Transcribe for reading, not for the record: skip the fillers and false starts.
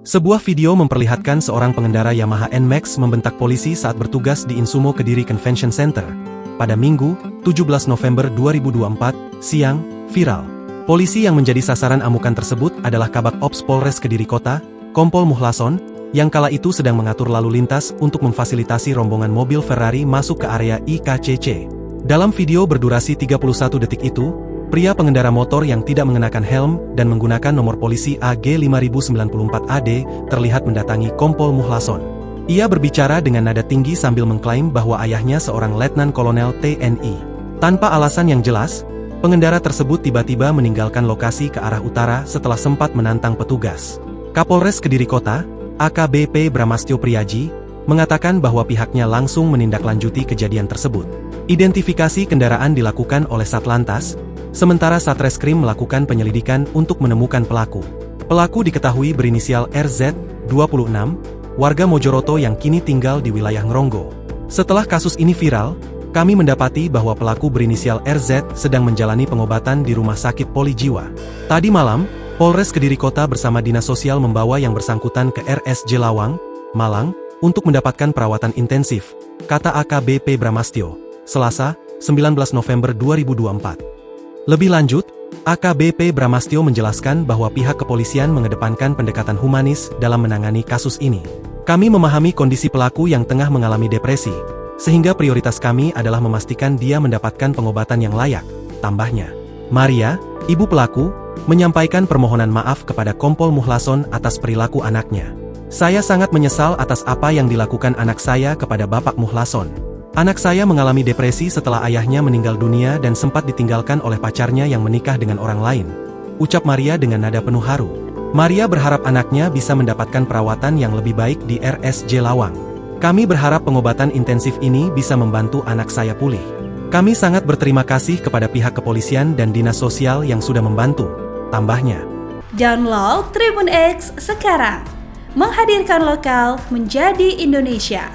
Sebuah video memperlihatkan seorang pengendara Yamaha NMAX membentak polisi saat bertugas di Insumo Kediri Convention Center. Pada Minggu, 17 November 2024, siang, viral. Polisi yang menjadi sasaran amukan tersebut adalah Kabak Ops Polres Kediri Kota, Kompol Muhlason, yang kala itu sedang mengatur lalu lintas untuk memfasilitasi rombongan mobil Ferrari masuk ke area IKCC. Dalam video berdurasi 31 detik itu, pria pengendara motor yang tidak mengenakan helm dan menggunakan nomor polisi AG5094AD terlihat mendatangi Kompol Muhlason. Ia berbicara dengan nada tinggi sambil mengklaim bahwa ayahnya seorang letnan kolonel TNI. Tanpa alasan yang jelas, pengendara tersebut tiba-tiba meninggalkan lokasi ke arah utara setelah sempat menantang petugas. Kapolres Kediri Kota, AKBP Bramastyo Priyaji, mengatakan bahwa pihaknya langsung menindaklanjuti kejadian tersebut. Identifikasi kendaraan dilakukan oleh Satlantas, sementara Satreskrim melakukan penyelidikan untuk menemukan pelaku. Pelaku diketahui berinisial RZ, 26, warga Mojoroto yang kini tinggal di wilayah Ngronggo. Setelah kasus ini viral, kami mendapati bahwa pelaku berinisial RZ sedang menjalani pengobatan di Rumah Sakit Poli Jiwa. Tadi malam, Polres Kediri Kota bersama Dinas Sosial membawa yang bersangkutan ke RSJ Lawang, Malang, untuk mendapatkan perawatan intensif, kata AKBP Bramastyo, Selasa, 19 November 2024. Lebih lanjut, AKBP Bramastyo menjelaskan bahwa pihak kepolisian mengedepankan pendekatan humanis dalam menangani kasus ini. Kami memahami kondisi pelaku yang tengah mengalami depresi, sehingga prioritas kami adalah memastikan dia mendapatkan pengobatan yang layak, tambahnya. Maria, ibu pelaku, menyampaikan permohonan maaf kepada Kompol Muhlason atas perilaku anaknya. Saya sangat menyesal atas apa yang dilakukan anak saya kepada Bapak Muhlason. Anak saya mengalami depresi setelah ayahnya meninggal dunia dan sempat ditinggalkan oleh pacarnya yang menikah dengan orang lain. Ucap Maria dengan nada penuh haru. Maria berharap anaknya bisa mendapatkan perawatan yang lebih baik di RSJ Lawang. Kami berharap pengobatan intensif ini bisa membantu anak saya pulih. Kami sangat berterima kasih kepada pihak kepolisian dan dinas sosial yang sudah membantu, tambahnya. Download Tribun X sekarang, menghadirkan lokal menjadi Indonesia.